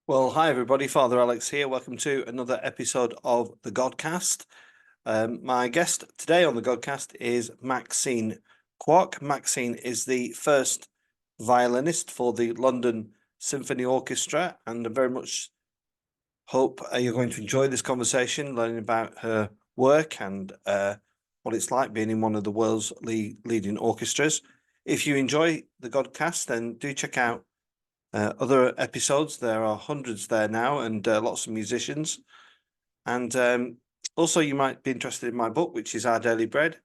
Well, hi everybody, Father Alex here. Welcome to another episode of the Godcast. My guest today on the Godcast is Maxine Kwok. Maxine is the first violinist for the London Symphony Orchestra, and I very much hope you're going to enjoy this conversation, learning about her work and what it's like being in one of the world's leading orchestras. If you enjoy the Godcast, then do check out other episodes. There are hundreds there now, and lots of musicians. And also, you might be interested in my book, which is Our Daily Bread,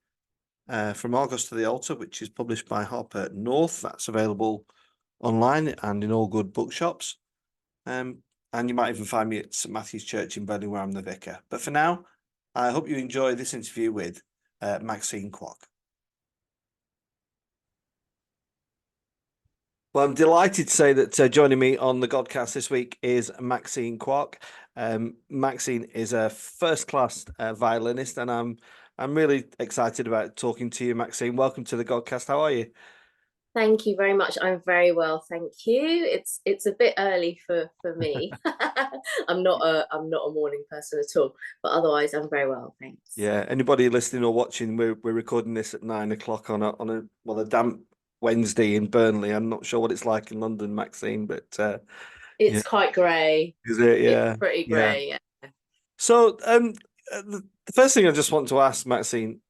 From August to the Altar, which is published by Harper North. That's available online and in all good bookshops. And you might even find me at St Matthew's Church in Burnley, where I'm the vicar. But for now, I hope you enjoy this interview with Maxine Kwok. Well, I'm delighted to say that joining me on the Godcast this week is Maxine Kwok. Maxine is a first-class violinist, and I'm really excited about talking to you, Maxine. Welcome to the Godcast. How are you? Thank you very much. I'm very well, thank you. It's a bit early for me. I'm not a morning person at all, but otherwise I'm very well, thanks. Yeah. Anybody listening or watching, we're recording this at 9 o'clock on a damp Wednesday in Burnley. I'm not sure what it's like in London, Maxine, but It's yeah, quite grey. is it? It's Yeah, pretty yeah. grey, yeah. So, the first thing I just want to ask, Maxine,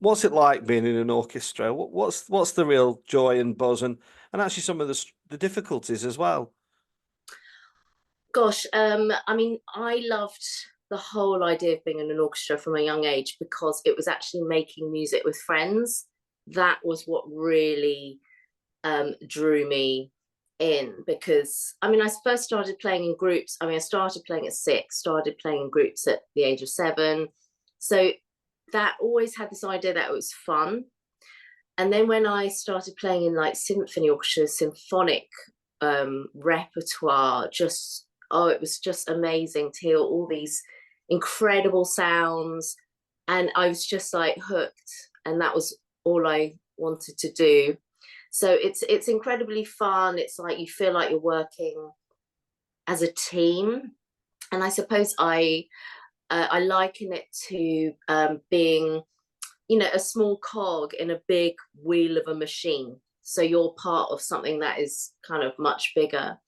what's it like being in an orchestra? What's the real joy and buzz, and actually some of the difficulties as well? Gosh, I mean, I loved the whole idea of being in an orchestra from a young age because it was actually making music with friends. That was what really drew me in, because I mean, I first started playing in groups. I mean, I started playing at 6, started playing in groups at the age of 7. So that always had this idea that it was fun. And then when I started playing in like symphony orchestra, symphonic repertoire, just it was just amazing to hear all these incredible sounds. And I was just like hooked, and that was all I wanted to do. So it's incredibly fun. It's like you feel like you're working as a team, and I suppose I liken it to being, a small cog in a big wheel of a machine. So you're part of something that is kind of much bigger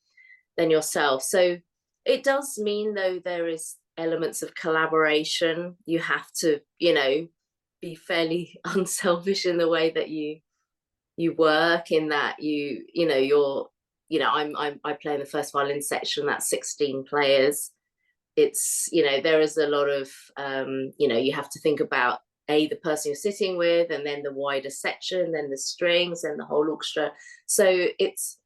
than yourself. So it does mean, though, there is elements of collaboration. You have to, be fairly unselfish in the way that you work, in that I play in the first violin section. That's 16 players. It's, there is a lot of you have to think about the person you're sitting with, and then the wider section, then the strings, and the whole orchestra. So it's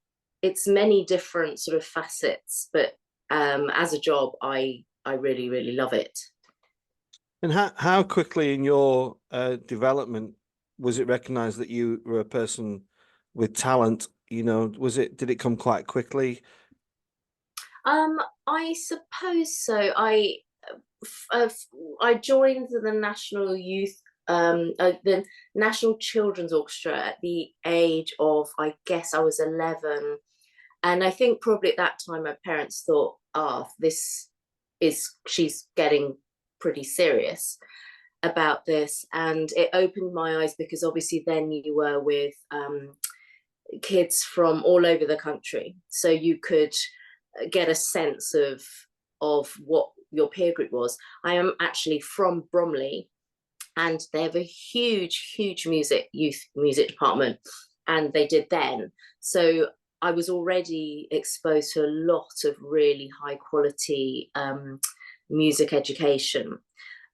many different sort of facets, but as a job, I really, really love it. And how quickly in your development was it recognized that you were a person with talent? Did it come quite quickly? Um, I suppose so. Uh, I joined the the National Children's Orchestra at the age of, I guess I was 11. And I think probably at that time my parents thought, she's getting pretty serious about this. And it opened my eyes, because obviously then you were with kids from all over the country. So you could get a sense of what your peer group was. I am actually from Bromley, and they have a huge, huge youth music department, and they did then. So I was already exposed to a lot of really high quality music education,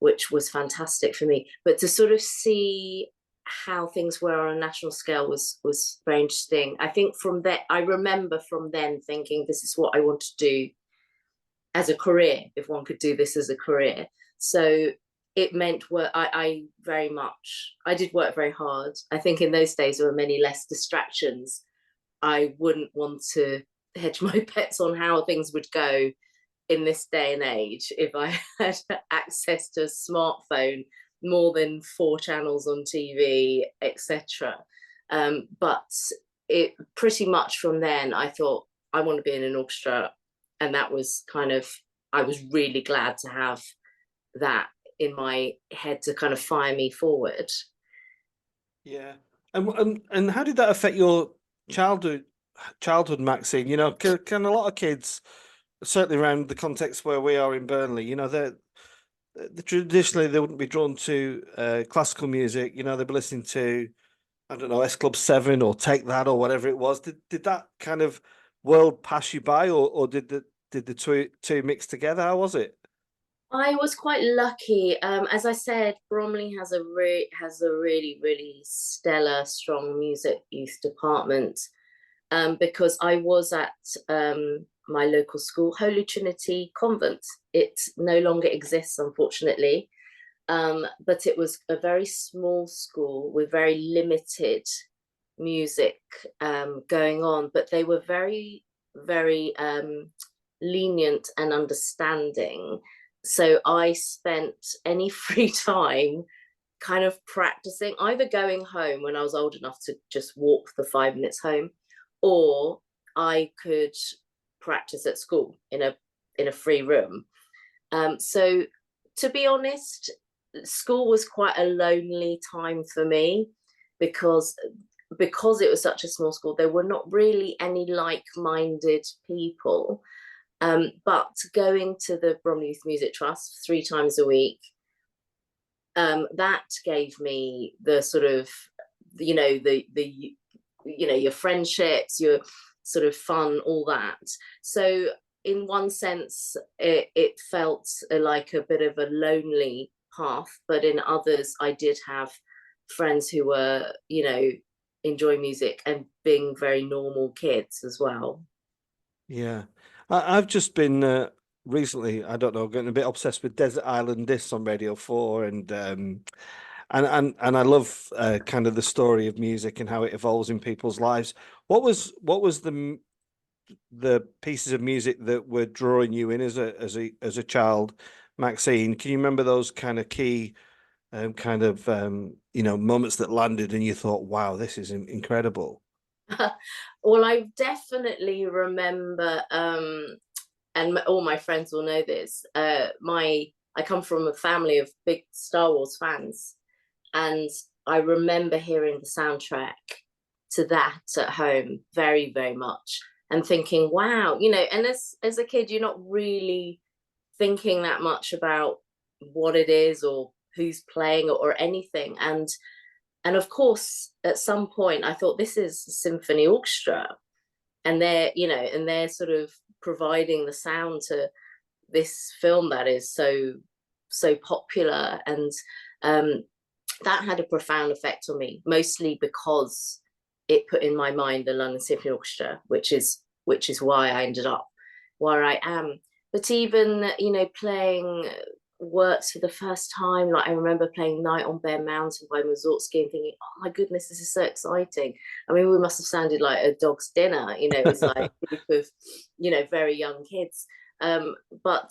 which was fantastic for me. But to sort of see how things were on a national scale was very interesting. I think from there, I remember from then thinking, this is what I want to do as a career, if one could do this as a career. So it meant work. I did work very hard. I think in those days there were many less distractions. I wouldn't want to hedge my bets on how things would go in this day and age if I had access to a smartphone, more than 4 channels on TV, etc. But it pretty much from then I thought, I want to be in an orchestra. and that was kind of, I was really glad to have that in my head to kind of fire me forward. Yeah. And how did that affect your childhood, Maxine? You know, can a lot of kids, certainly around the context where we are in Burnley, you know, traditionally they wouldn't be drawn to classical music. You know, they'd be listening to, I don't know, S Club 7 or Take That or whatever it was. Did that kind of world pass you by, or did the two mix together? How was it? I was quite lucky. As I said, Bromley has a really, really stellar, strong music youth department. Because I was at my local school, Holy Trinity Convent. It no longer exists, unfortunately, but it was a very small school with very limited music going on. But they were very, very lenient and understanding. So I spent any free time kind of practicing, either going home when I was old enough to just walk the 5 minutes home, or I could practice at school in a free room. So to be honest, school was quite a lonely time for me because it was such a small school. There were not really any like-minded people. But going to the Bromley Youth Music Trust 3 times a week, that gave me the sort of, you know, the you know, your friendships, your sort of fun, all that. So in one sense, it felt like a bit of a lonely path, but in others, I did have friends who were, you know, enjoying music and being very normal kids as well. Yeah, I've just been recently, I don't know, getting a bit obsessed with Desert Island Discs on Radio 4, and I love kind of the story of music and how it evolves in people's lives. What was the pieces of music that were drawing you in as a child, Maxine? Can you remember those kind of key you know, moments that landed and you thought, wow, this is incredible? Well, I definitely remember, and all my friends will know this. I come from a family of big Star Wars fans, and I remember hearing the soundtrack to that at home very, very much, and thinking, wow, you know. And as a kid, you're not really thinking that much about what it is or who's playing or anything. And of course, at some point, I thought this is a symphony orchestra, and they're, you know, and they're sort of providing the sound to this film that is so popular. And um, that had a profound effect on me, mostly because it put in my mind the London Symphony Orchestra, which is why I ended up where I am. But even, you know, playing works for the first time, like I remember playing Night on Bear Mountain by Mussorgsky and thinking, oh my goodness, this is so exciting. I mean, we must have sounded like a dog's dinner, you know. It was like a group of, you know, very young kids. But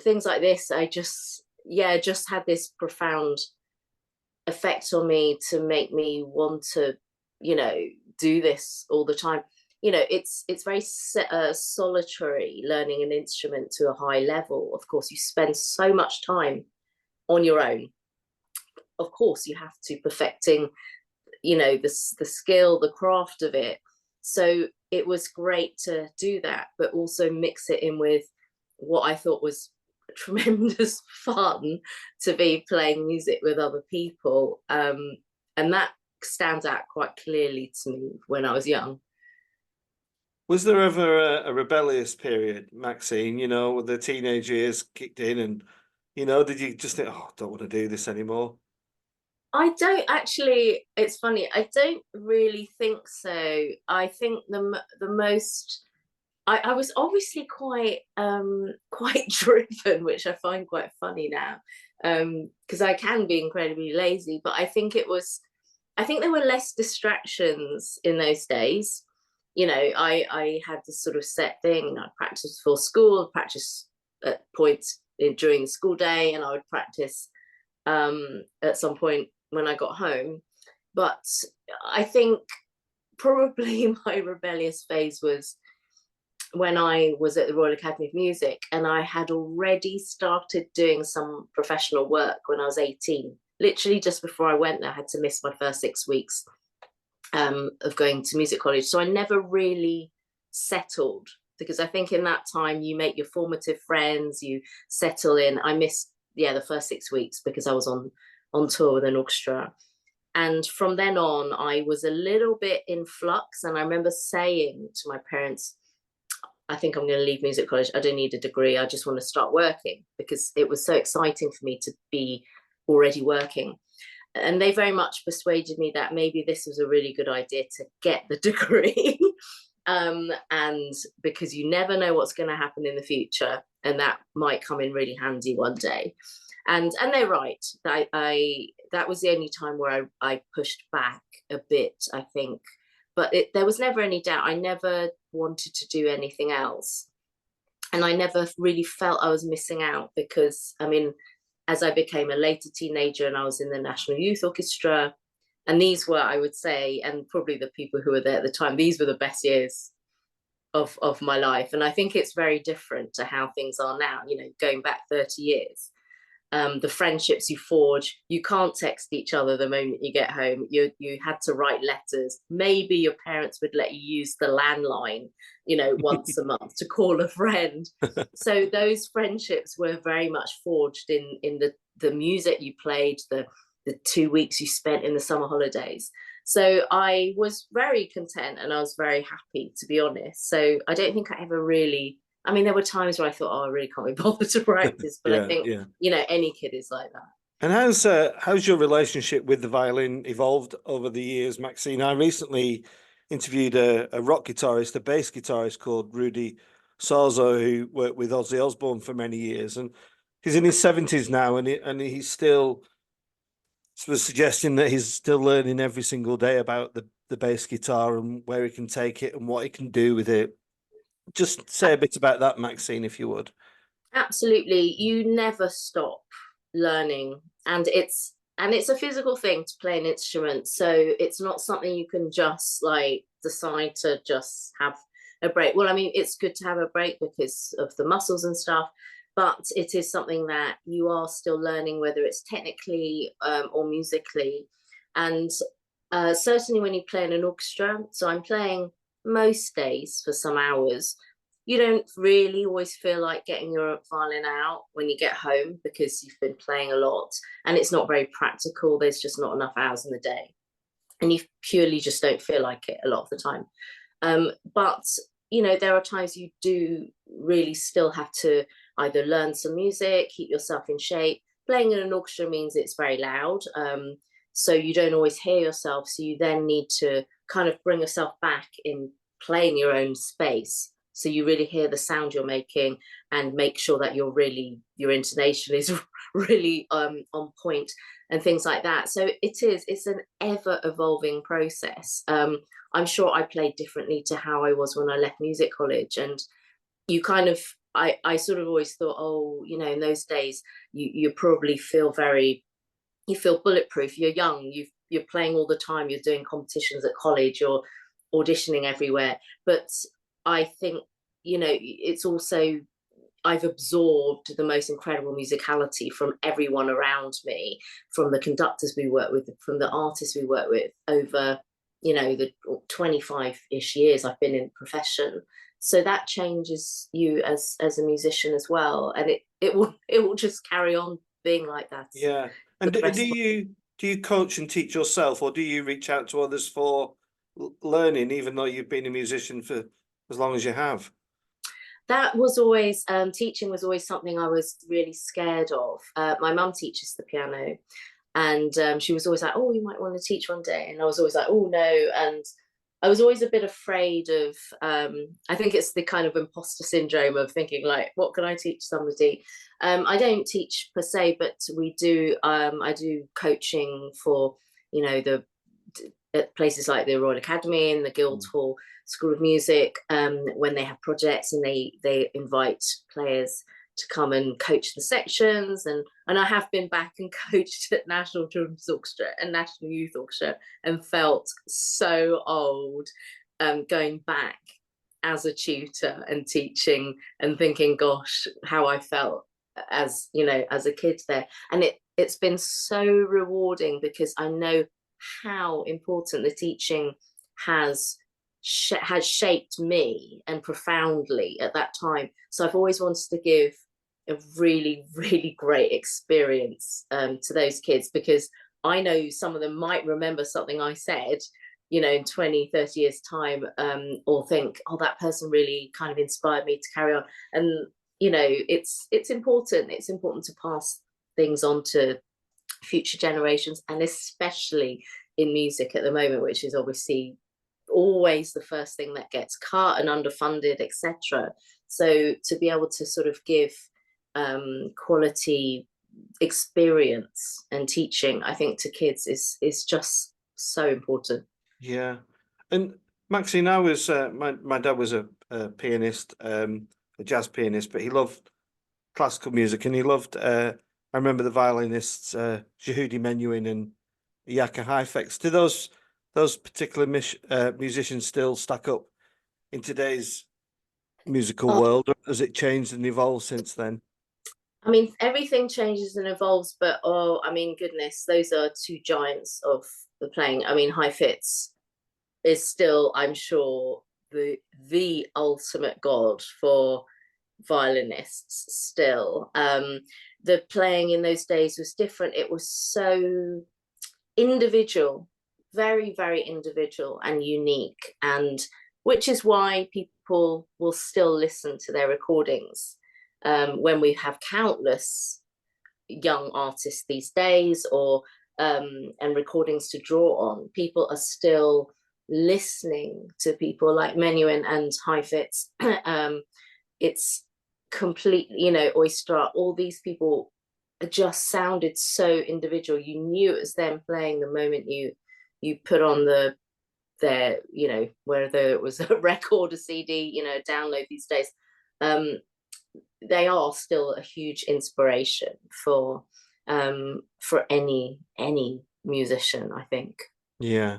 things like this, I just, yeah, just had this profound effect on me to make me want to, you know, do this all the time. You know, it's very solitary learning an instrument to a high level. Of course, you spend so much time on your own. Of course, you have to perfecting, you know, the skill, the craft of it. So it was great to do that, but also mix it in with what I thought was tremendous fun, to be playing music with other people. And that stands out quite clearly to me when I was young. Was there ever a rebellious period, Maxine? You know, the teenage years kicked in, and you know, did you just think, oh, I don't want to do this anymore? I don't actually, it's funny, I don't really think so. I think the most, I was obviously quite quite driven, which I find quite funny now. Because I can be incredibly lazy, but I think there were less distractions in those days. You know, I had this sort of set thing. I practiced for school, practice at points during the school day, and I would practice at some point when I got home. But I think probably my rebellious phase was when I was at the Royal Academy of Music, and I had already started doing some professional work when I was 18. Literally just before I went there, I had to miss my first 6 weeks of going to music college. So I never really settled, because I think in that time you make your formative friends, you settle in. I missed, the first 6 weeks because I was on tour with an orchestra. And from then on, I was a little bit in flux. And I remember saying to my parents, I think I'm going to leave music college. I don't need a degree. I just want to start working, because it was so exciting for me to be already working. And they very much persuaded me that maybe this was a really good idea to get the degree. And because you never know what's going to happen in the future, and that might come in really handy one day. And they're right. That was the only time where I pushed back a bit, I think. But there was never any doubt. I never wanted to do anything else. And I never really felt I was missing out, because, I mean, as I became a later teenager and I was in the National Youth Orchestra, and these were, I would say, and probably the people who were there at the time, these were the best years of my life. And I think it's very different to how things are now, going back 30 years. The friendships you forge, you can't text each other the moment you get home. You had to write letters. Maybe your parents would let you use the landline, once a month to call a friend. So those friendships were very much forged in the music you played, the 2 weeks you spent in the summer holidays. So I was very content and I was very happy, to be honest. So I don't think I ever really, I mean, there were times where I thought, oh, I really can't be bothered to practice, but I think, any kid is like that. And how's your relationship with the violin evolved over the years, Maxine? I recently interviewed a rock guitarist, a bass guitarist called Rudy Sarzo, who worked with Ozzy Osbourne for many years, and he's in his 70s now, and he's still was suggesting that he's still learning every single day about the bass guitar and where he can take it and what he can do with it. Just say a bit about that, Maxine, if you would. Absolutely. You never stop learning. And it's a physical thing to play an instrument. So it's not something you can just decide to just have a break. Well, I mean, it's good to have a break because of the muscles and stuff, but it is something that you are still learning, whether it's technically or musically. And certainly when you play in an orchestra, so I'm playing most days for some hours, you don't really always feel like getting your violin out when you get home, because you've been playing a lot and it's not very practical. There's just not enough hours in the day, and you purely just don't feel like it a lot of the time. But there are times you do really still have to either learn some music, keep yourself in shape. Playing in an orchestra means it's very loud, so you don't always hear yourself. So you then need to kind of bring yourself back in playing your own space, so you really hear the sound you're making and make sure that your intonation is really on point and things like that. So it's an ever evolving process. I'm sure I played differently to how I was when I left music college, and you kind of, I sort of always thought, oh, in those days you probably feel bulletproof. You're young, you're playing all the time, you're doing competitions at college, you're auditioning everywhere. But I think, it's also, I've absorbed the most incredible musicality from everyone around me, from the conductors we work with, from the artists we work with over, the 25-ish years I've been in the profession. So that changes you as a musician as well. And it will just carry on being like that. Yeah. And do you coach and teach yourself, or do you reach out to others for learning, even though you've been a musician for as long as you have? That was always, teaching was always something I was really scared of. My mum teaches the piano, and she was always like, oh, you might want to teach one day. And I was always like, oh, no. And I was always a bit afraid of, I think it's the kind of imposter syndrome of thinking like, what can I teach somebody? I don't teach per se, but I do coaching for, the places like the Royal Academy and the Guildhall School of Music, when they have projects and they invite players to come and coach the sections, and I have been back and coached at National Children's Orchestra and National Youth Orchestra, and felt so old going back as a tutor and teaching and thinking, gosh, how I felt as, you know, as a kid there. And it's been so rewarding because I know how important the teaching has shaped me and profoundly at that time. So I've always wanted to give a really, really great experience to those kids, because I know some of them might remember something I said, you know, in 20, 30 years time, or think, oh, that person really kind of inspired me to carry on. And, you know, it's important. It's important to pass things on to future generations, and especially in music at the moment, which is obviously always the first thing that gets cut and underfunded, etc. So to be able to sort of give quality experience and teaching, I think, to kids is just so important. Yeah. And Maxine, I was my dad was a pianist, a jazz pianist, but he loved classical music, and he loved I remember the violinists Jehudi Menuhin and Yaka Heifetz. Do those particular musicians still stack up in today's musical world, or has it changed and evolved since then? I mean, everything changes and evolves, but oh, I mean, goodness, those are two giants of the playing. I mean, Heifetz is still, I'm sure, the ultimate god for violinists still. The playing in those days was different. It was so individual, very, very individual and unique, and which is why people will still listen to their recordings. When we have countless young artists these days, or and recordings to draw on, people are still listening to people like Menuhin and Heifetz. It's completely, you know, Oyster, all these people just sounded so individual. You knew it was them playing the moment you put on their, you know, whether it was a record, a CD, you know, download these days. They are still a huge inspiration for any musician, I think. Yeah.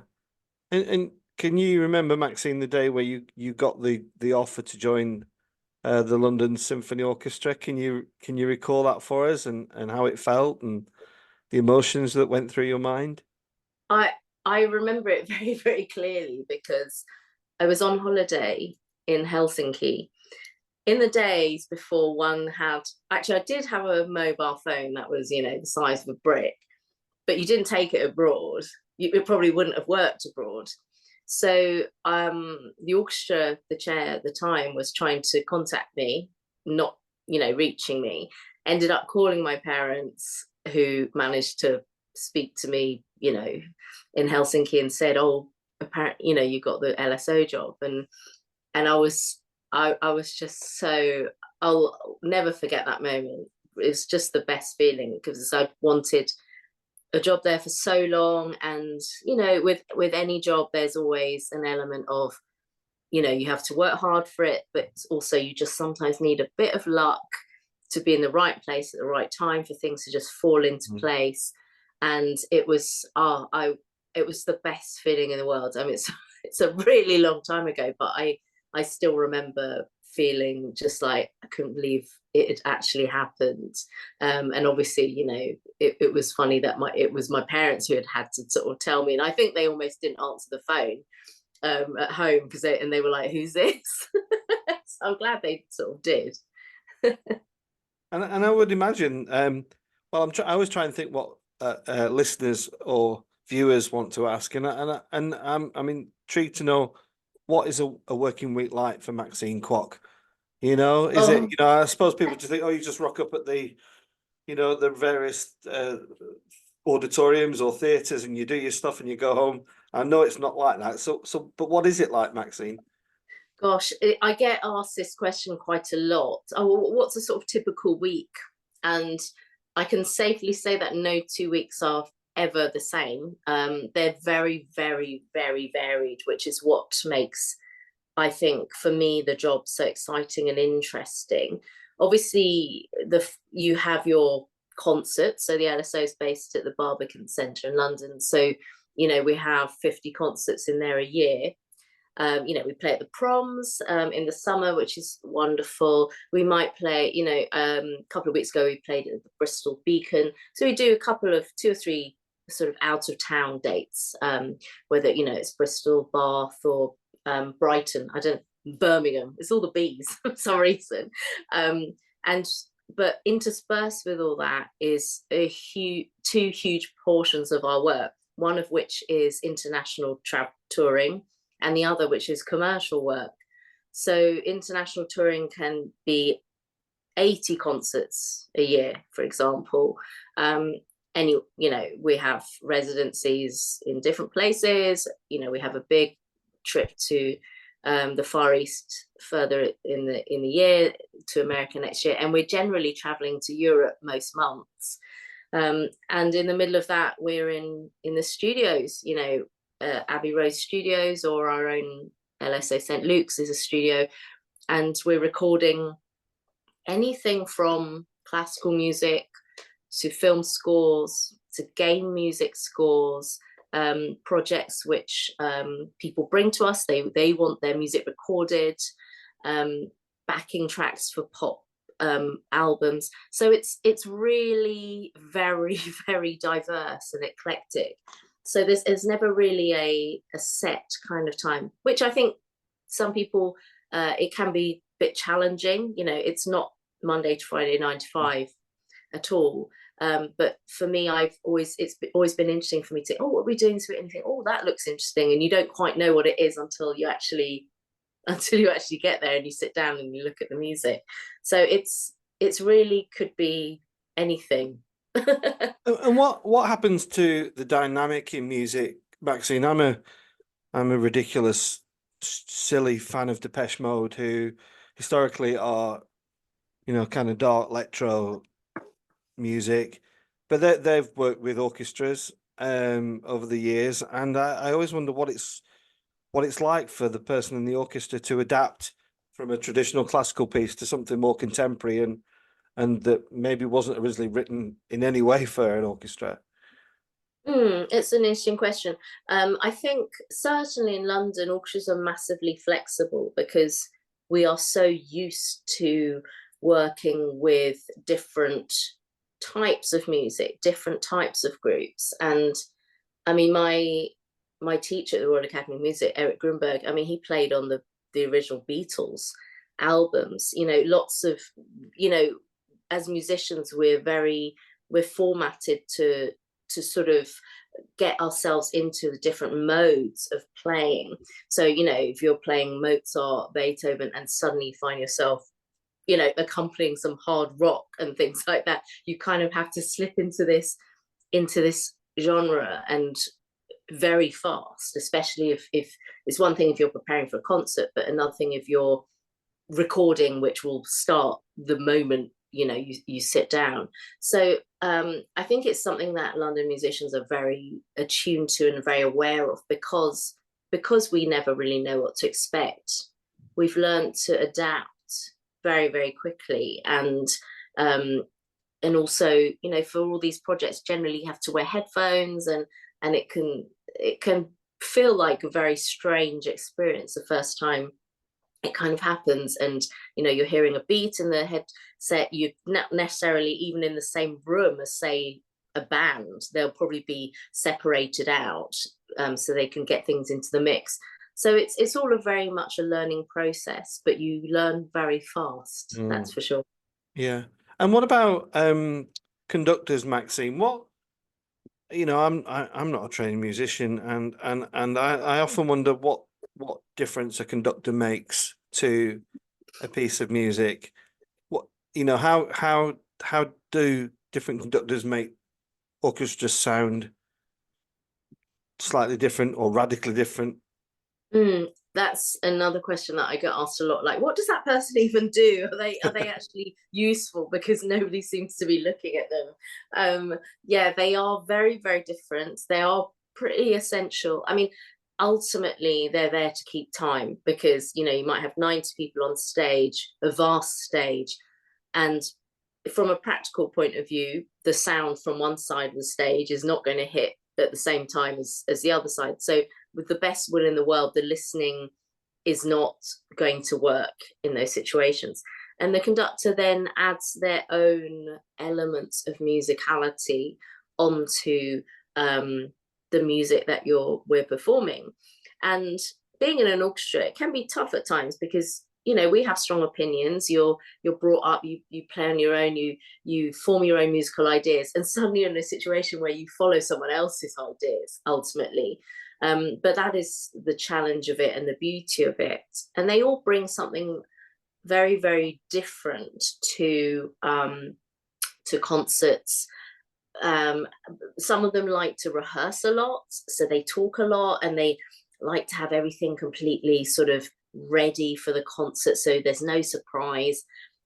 And can you remember, Maxine, the day where you got the offer to join the London Symphony Orchestra? Can you recall that for us, and how it felt and the emotions that went through your mind? I remember it very, very clearly, because I was on holiday in Helsinki in the days before one had, actually I did have a mobile phone that was, you know, the size of a brick, but you didn't take it abroad. It probably wouldn't have worked abroad. So the orchestra, the chair at the time, was trying to contact me, not, you know, reaching me. Ended up calling my parents, who managed to speak to me, you know, in Helsinki, and said, oh, apparently, you know, you got the LSO job. And I was just so, I'll never forget that moment. It was just the best feeling, because I'd wanted a job there for so long. And, you know, with any job, there's always an element of, you know, you have to work hard for it, but also you just sometimes need a bit of luck to be in the right place at the right time for things to just fall into place. And it was, it was the best feeling in the world. I mean, it's a really long time ago, but I still remember feeling just like I couldn't believe it had actually happened. And obviously, you know, it was funny that it was my parents who had to sort of tell me, and I think they almost didn't answer the phone at home, because they were like, who's this? So I'm glad they sort of did. And I would imagine, well, I was trying to think what listeners or viewers want to ask, and I'm intrigued to know, what is a working week like for Maxine Kwok? You know, is it, you know, I suppose people just think, oh, you just rock up at the, you know, the various auditoriums or theatres, and you do your stuff and you go home. I know it's not like that. So, but what is it like, Maxine? Gosh, I get asked this question quite a lot. Oh, what's a sort of typical week? And I can safely say that no 2 weeks are ever the same. They're very, very, very varied, which is what makes, I think, for me, the job so exciting and interesting. Obviously, you have your concerts. So the LSO is based at the Barbican Centre in London. So, you know, we have 50 concerts in there a year. We play at the proms in the summer, which is wonderful. We might play, a couple of weeks ago, we played at the Bristol Beacon. So we do a couple of 2 or 3 sort of out of town dates, whether, it's Bristol, Bath, or Brighton. Birmingham. It's all the B's for some reason. But interspersed with all that is two huge portions of our work, one of which is international touring, and the other which is commercial work. So international touring can be 80 concerts a year, for example. We have residencies in different places. We have a big trip to the Far East further in the year, to America next year, and we're generally traveling to Europe most months. And in the middle of that, we're in the studios, Abbey Road Studios, or our own LSO St. Luke's is a studio, and we're recording anything from classical music to film scores to game music scores, projects which people bring to us. They want their music recorded, backing tracks for pop albums. So it's really very, very diverse and eclectic. So there's never really a set kind of time, which I think some people, it can be a bit challenging. It's not Monday to Friday, 9 to 5 at all. But for me, it's always been interesting for me to, what are we doing to it? And you think, that looks interesting. And you don't quite know what it is until you actually get there and you sit down and you look at the music. So it's really could be anything. And what happens to the dynamic in music, Maxine? I'm a ridiculous, silly fan of Depeche Mode, who historically are, kind of dark electro music, but they've worked with orchestras over the years, and I always wonder what it's like for the person in the orchestra to adapt from a traditional classical piece to something more contemporary and that maybe wasn't originally written in any way for an orchestra. It's an interesting question. I think certainly in London, orchestras are massively flexible because we are so used to working with different types of music, different types of groups. And I mean, my teacher at the Royal Academy of Music, Eric Grunberg, he played on the original Beatles albums. Lots of, as musicians, we're formatted to sort of get ourselves into the different modes of playing. So, if you're playing Mozart, Beethoven, and suddenly you find yourself, accompanying some hard rock and things like that, you kind of have to slip into this genre, and very fast, especially if it's one thing if you're preparing for a concert, but another thing if you're recording, which will start the moment you sit down. So I think it's something that London musicians are very attuned to and very aware of, because we never really know what to expect. We've learned to adapt very, very quickly, and also, for all these projects, generally you have to wear headphones, and it can feel like a very strange experience the first time it kind of happens, and you're hearing a beat in the headset. You're not necessarily even in the same room as, say, a band. They'll probably be separated out, so they can get things into the mix. So it's all very much a learning process, but you learn very fast. That's for sure. Yeah. And what about conductors, Maxine? I'm not a trained musician, and I often wonder what difference a conductor makes to a piece of music. How do different conductors make orchestras sound slightly different or radically different? That's another question that I get asked a lot. Like, what does that person even do? Are they actually useful? Because nobody seems to be looking at them. Yeah, they are very, very different. They are pretty essential. Ultimately, they're there to keep time, because you might have 90 people on stage, a vast stage, and from a practical point of view, the sound from one side of the stage is not going to hit at the same time as the other side. So with the best will in the world, the listening is not going to work in those situations. And the conductor then adds their own elements of musicality onto the music that we're performing. And being in an orchestra, it can be tough at times because, you know, we have strong opinions. You're brought up, you play on your own, you form your own musical ideas, and suddenly you're in a situation where you follow someone else's ideas ultimately. But that is the challenge of it and the beauty of it. And they all bring something very, very different to concerts. Some of them like to rehearse a lot, so they talk a lot, and they like to have everything completely sort of ready for the concert, so there's no surprise.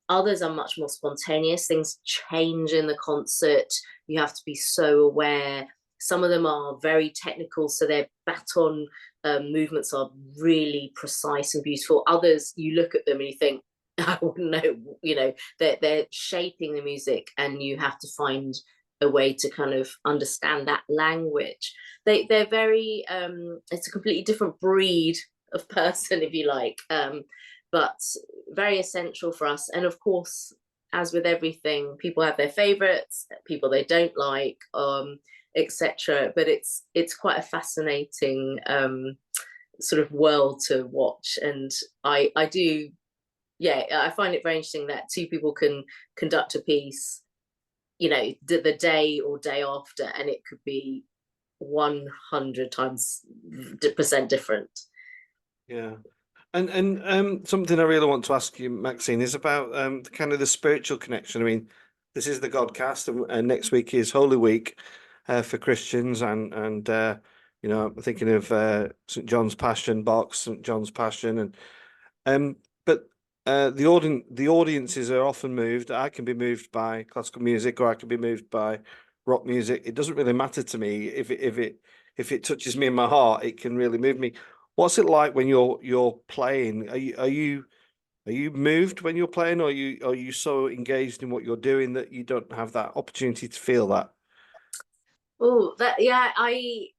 Others are much more spontaneous. Things change in the concert. You have to be so aware. Some of them are very technical, so their baton movements are really precise and beautiful. Others, you look at them and you think, I wouldn't know, you know, they're shaping the music, and you have to find a way to kind of understand that language. They're very it's a completely different breed of person, if you like, but very essential for us. And of course, as with everything, people have their favorites, people they don't like, etc. But it's quite a fascinating sort of world to watch. And I do, yeah, I find it very interesting that two people can conduct a piece, you know, the day or day after, and it could be 100 times percent different. Yeah. And something I really want to ask you, Maxine, is about kind of the spiritual connection. I mean, this is the Godcast, and next week is Holy Week for Christians, and you know, I'm thinking of St. John's Passion, Bach's St. John's Passion, and but the audiences are often moved. I can be moved by classical music, or I can be moved by rock music. It doesn't really matter to me. If it touches me in my heart, it can really move me. What's it like when you're playing? Are you moved when you're playing, or are you so engaged in what you're doing that you don't have that opportunity to feel that? Oh, that, yeah,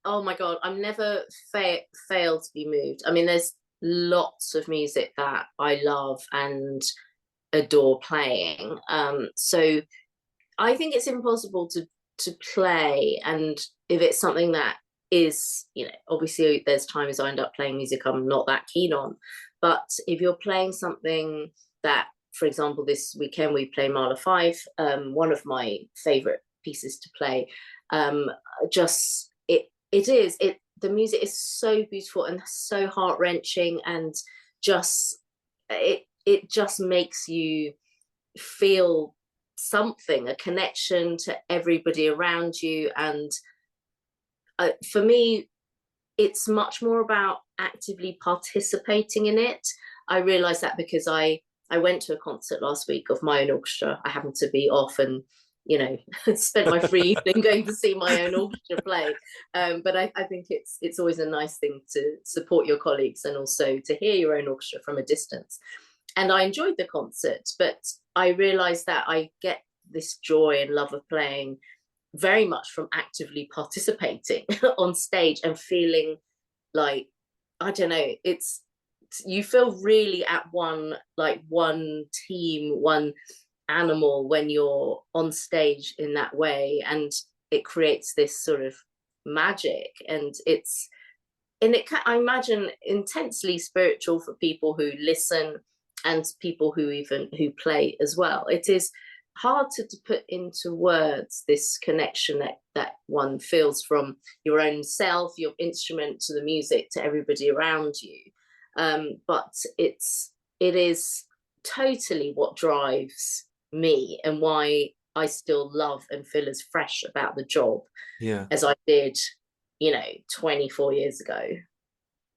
oh my God, I'm never failed to be moved. I mean, there's lots of music that I love and adore playing. So I think it's impossible to play, and if it's something that is, you know, obviously there's times I end up playing music I'm not that keen on, but if you're playing something that, for example, this weekend we play Mahler 5, one of my favorite pieces to play. Just the music is so beautiful and so heart-wrenching, and just it just makes you feel something, a connection to everybody around you. And for me, it's much more about actively participating in it. I realized that because I went to a concert last week of my own orchestra. I happened to be off and, you know, spent my free evening going to see my own orchestra play. But I think it's always a nice thing to support your colleagues and also to hear your own orchestra from a distance. And I enjoyed the concert, but I realized that I get this joy and love of playing very much from actively participating on stage and feeling like, I don't know, you feel really at one team, one animal when you're on stage in that way, and it creates this sort of magic. And I imagine, intensely spiritual for people who listen and people who play as well. It is hard to put into words this connection that one feels from your own self, your instrument, to the music, to everybody around you. But it is totally what drives me, and why I still love and feel as fresh about the job as I did, 24 years ago.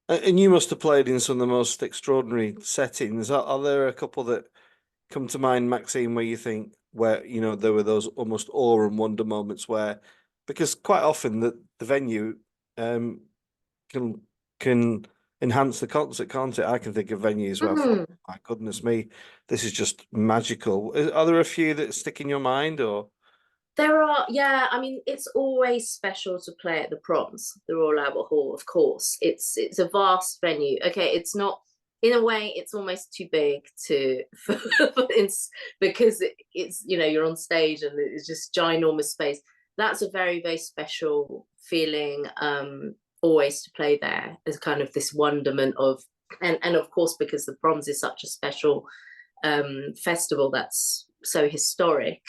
And you must have played in some of the most extraordinary settings. Are there a couple that come to mind, Maxine, where you think, where, there were those almost awe and wonder moments where, because quite often the venue can enhance the concert, can't it? I can think of venues where I thought, my goodness me, this is just magical. Are there a few that stick in your mind, or? There are, yeah. I mean, it's always special to play at the Proms, the Royal Albert Hall, of course. It's a vast venue. Okay, it's not in a way, it's almost too big because it's, you know, you're on stage and it's just ginormous space. That's a very, very special feeling, always to play there, as kind of this wonderment of, and of course, because the Proms is such a special festival that's so historic.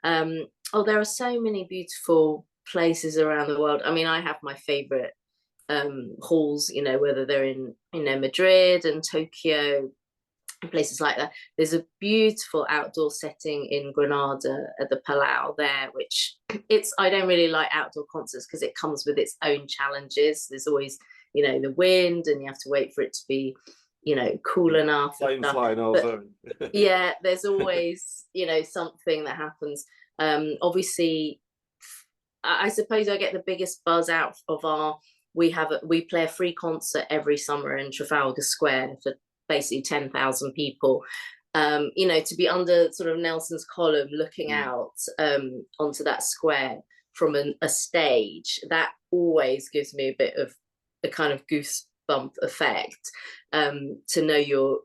Oh, there are so many beautiful places around the world. I mean, I have my favorite halls, you know, whether they're in, you know, Madrid and Tokyo and places like that. There's a beautiful outdoor setting in Granada at the Palau there, which I don't really like outdoor concerts because it comes with its own challenges. There's always, you know, the wind, and you have to wait for it to be, you know, cool enough. Flying over. Yeah, there's always, you know, something that happens. Obviously, I suppose I get the biggest buzz out of we play a free concert every summer in Trafalgar Square for basically 10,000 people. You know, to be under sort of Nelson's column looking out onto that square from a stage, that always gives me a bit of a kind of goosebump effect, to know you're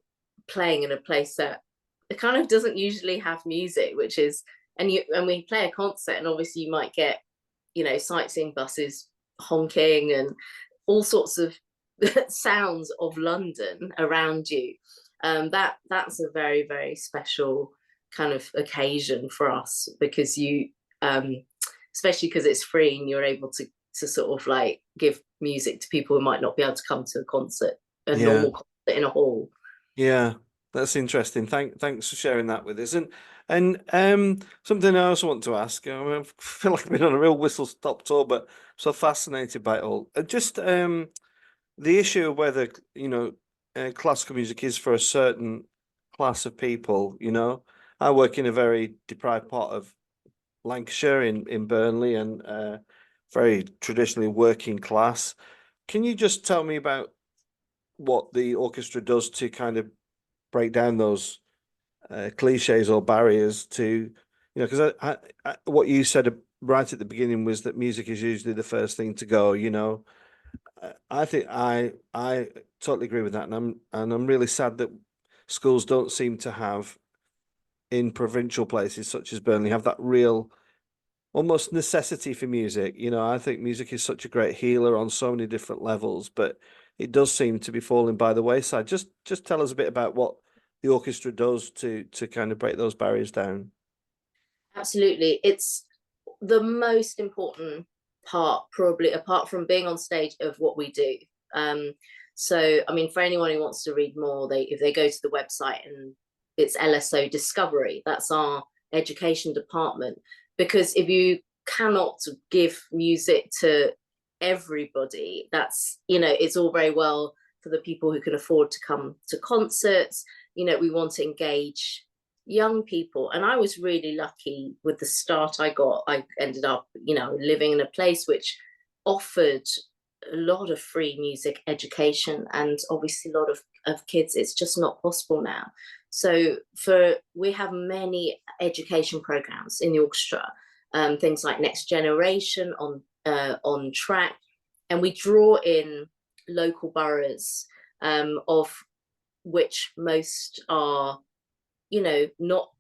playing in a place that it kind of doesn't usually have music, which is, and we play a concert, and obviously you might get, you know, sightseeing buses honking and all sorts of sounds of London around you. That's a very, very special kind of occasion for us, because you, especially because it's free and you're able to sort of like give music to people who might not be able to come to a concert, normal concert in a hall. Yeah, that's interesting. Thanks for sharing that with us. And something I also want to ask. I mean, I feel like I've been on a real whistle-stop tour, but so fascinated by it all. Just the issue of whether, you know, classical music is for a certain class of people. You know, I work in a very deprived part of Lancashire in Burnley, and very traditionally working class. Can you just tell me about what the orchestra does to kind of break down those cliches or barriers to, you know, because what you said right at the beginning was that music is usually the first thing to go, you know. I think I totally agree with that, and I'm really sad that schools don't seem to have, in provincial places such as Burnley, have that real almost necessity for music. You know, I think music is such a great healer on so many different levels, but it does seem to be falling by the wayside. Just tell us a bit about what the orchestra does to kind of break those barriers down. Absolutely. It's the most important part, probably, apart from being on stage, of what we do. So, I mean, for anyone who wants to read more, if they go to the website, and it's LSO Discovery, that's our education department. Because if you cannot give music to everybody, that's, you know, it's all very well for the people who can afford to come to concerts. You know, we want to engage young people, and I was really lucky with the start I got. I ended up, you know, living in a place which offered a lot of free music education, and obviously a lot of kids, it's just not possible now. So we have many education programs in the orchestra, things like Next Generation, on track, and we draw in local boroughs, of which most are, you know, not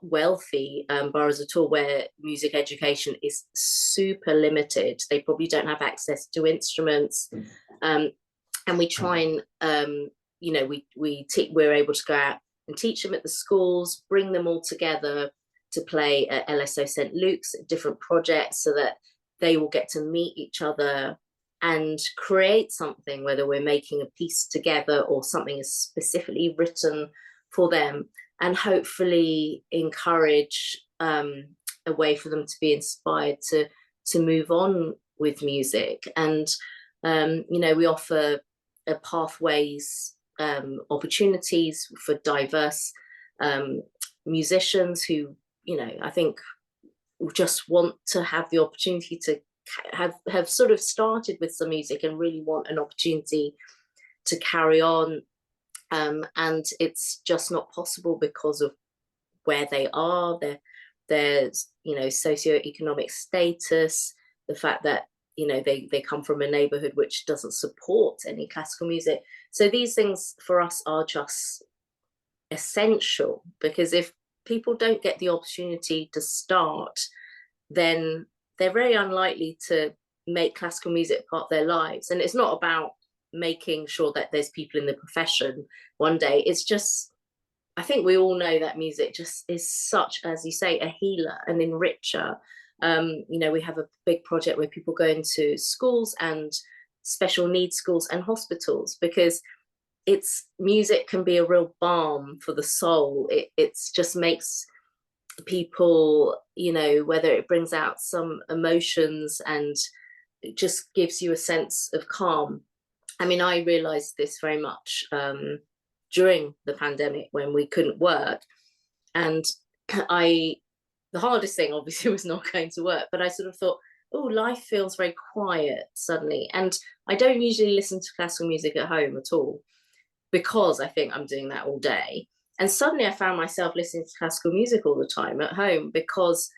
wealthy boroughs at all, where music education is super limited. They probably don't have access to instruments, and we try and, you know, we're able to go out and teach them at the schools, bring them all together to play at LSO St Luke's, at different projects, so that they will get to meet each other and create something, whether we're making a piece together or something is specifically written for them, and hopefully encourage a way for them to be inspired to move on with music. And you know, we offer pathways, opportunities for diverse musicians who, you know, I think just want to have the opportunity to have sort of started with some music and really want an opportunity to carry on. And it's just not possible because of where they are, their you know, socioeconomic status, the fact that you know, they come from a neighborhood which doesn't support any classical music. So these things for us are just essential, because if people don't get the opportunity to start, then they're very unlikely to make classical music part of their lives. And it's not about making sure that there's people in the profession one day. It's just, I think we all know that music just is such, as you say, a healer, an enricher. You know, we have a big project where people go into schools and special needs schools and hospitals, because it's music can be a real balm for the soul. It's just makes people, you know, whether it brings out some emotions and it just gives you a sense of calm. I mean, I realized this very much during the pandemic when we couldn't work, and the hardest thing obviously was not going to work, but I sort of thought, oh, life feels very quiet suddenly. And I don't usually listen to classical music at home at all, because I think I'm doing that all day. And suddenly I found myself listening to classical music all the time at home, because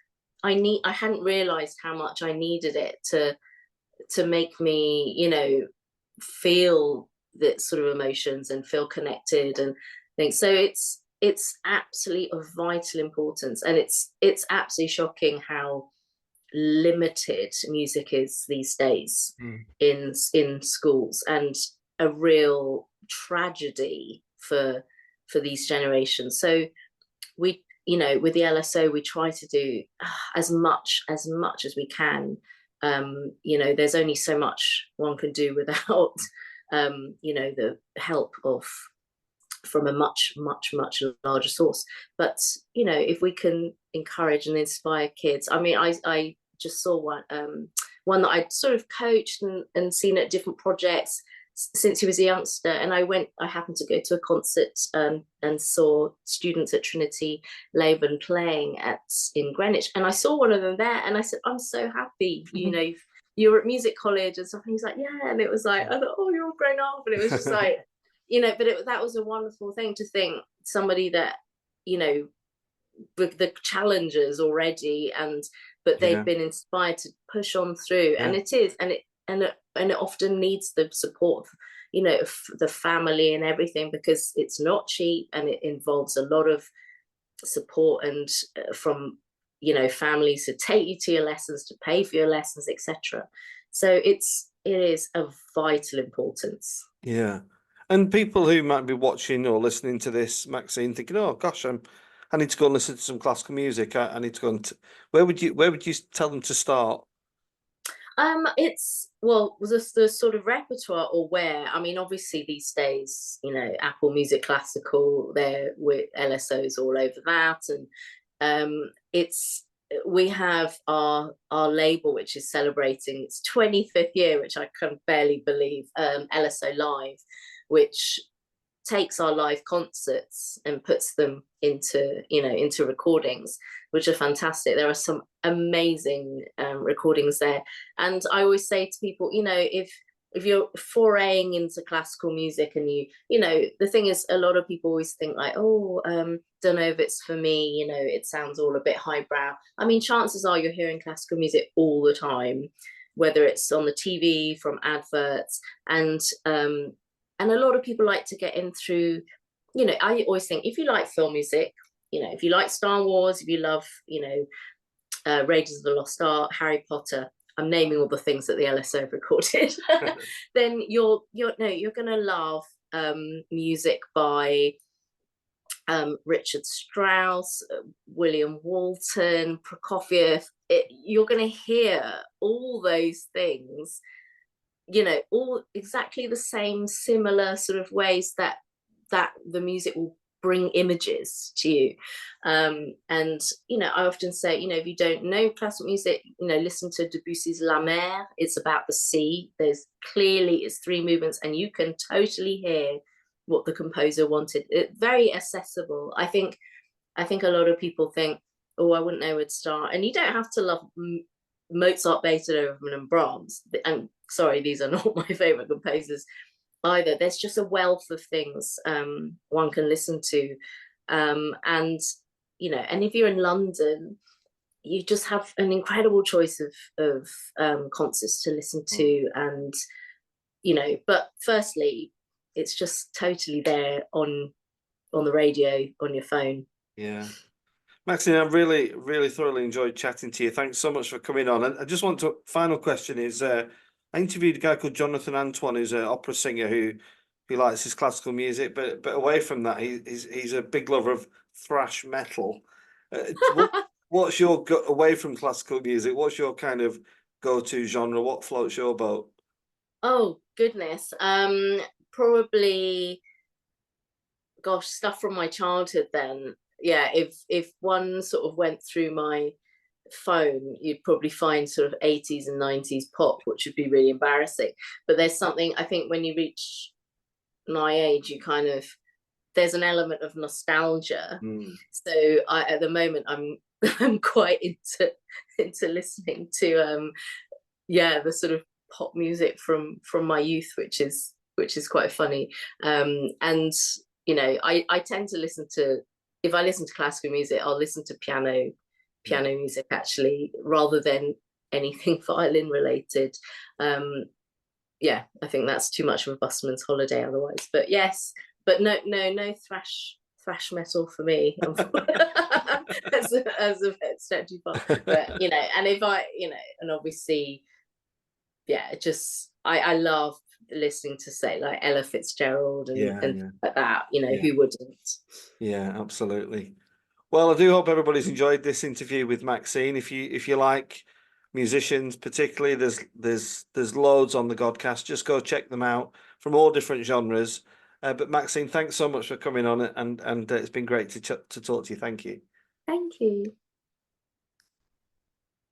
I hadn't realized how much I needed it to make me, you know, feel that sort of emotions and feel connected and things. So it's absolutely of vital importance, and it's absolutely shocking how limited music is these days in schools, and a real tragedy for these generations. So we, you know, with the LSO, we try to do as much as we can. You know, there's only so much one can do without you know, the help from a much larger source. But you know, if we can encourage and inspire kids, I mean, I just saw one that I'd sort of coached and seen at different projects since he was a youngster, and I happened to go to a concert and saw students at Trinity Laban playing in Greenwich, and I saw one of them there, and I said, I'm so happy, you know, you're at music college and stuff. And he's like, yeah. And it was like, I thought, oh, you're all grown up. And it was just like, you know, but that was a wonderful thing to think, somebody that, you know, with the challenges already, but they've been inspired to push on through. And it is, and it often needs the support, you know, the family and everything, because it's not cheap, and it involves a lot of support and from, you know, families to take you to your lessons, to pay for your lessons, etc. So it is of vital importance. Yeah. And people who might be watching or listening to this, Maxine, thinking, oh gosh, I need to go and listen to some classical music. I need to go and where would you tell them to start? It's, well, the sort of repertoire, or where, I mean, obviously these days, you know, Apple Music Classical, there with LSOs all over that, and we have our label, which is celebrating its 25th year, which I can barely believe, LSO Live, which takes our live concerts and puts them into recordings, which are fantastic. There are some amazing recordings there, and I always say to people, you know, if you're foraying into classical music, and you know, the thing is, a lot of people always think like, oh, don't know if it's for me, you know, it sounds all a bit highbrow. I mean, chances are you're hearing classical music all the time, whether it's on the TV, from adverts, and a lot of people like to get in through, you know, I always think, if you like film music, you know, if you like Star Wars, if you love, you know, Raiders of the Lost Ark, Harry Potter, I'm naming all the things that the LSO have recorded, then you're gonna love music by Richard Strauss, William Walton, Prokofiev. You're gonna hear all those things, you know, all exactly the same similar sort of ways that the music will bring images to you. And you know, I often say, you know, if you don't know classical music, you know, listen to Debussy's La Mer. It's about the sea. It's 3 movements, and you can totally hear what the composer wanted. Very accessible. I think a lot of people think, oh, I wouldn't know where to start, and you don't have to love Mozart, Beethoven, and Brahms. And sorry, these are not my favorite composers either. There's just a wealth of things one can listen to, and you know, and if you're in London, you just have an incredible choice of concerts to listen to, and but firstly, it's just totally there on the radio, on your phone. Yeah. Maxine, I really, really thoroughly enjoyed chatting to you. Thanks so much for coming on. And I just want to, final question is, I interviewed a guy called Jonathan Antoine, who's an opera singer who likes his classical music, but away from that, he's a big lover of thrash metal. What's your away from classical music? What's your kind of go-to genre? What floats your boat? Oh goodness, probably, gosh, stuff from my childhood then. Yeah, if one sort of went through my phone, you'd probably find sort of 80s and 90s pop, which would be really embarrassing. But there's something, I think, when you reach my age, you kind of, there's an element of nostalgia. So at the moment, I'm quite into listening to the sort of pop music from my youth, which is quite funny. And I tend to listen to, if I listen to classical music, I'll listen to piano music actually, rather than anything violin related. I think that's too much of a busman's holiday otherwise. But yes, but no thrash metal for me. as a step too far. But and if I, and obviously, just I love listening to, say, like Ella Fitzgerald and like that. Who wouldn't? Yeah, absolutely. Well, I do hope everybody's enjoyed this interview with Maxine. If you like musicians, particularly, there's loads on the Godcast. Just go check them out from all different genres. But Maxine, thanks so much for coming on, and it's been great to talk to you. Thank you. Thank you.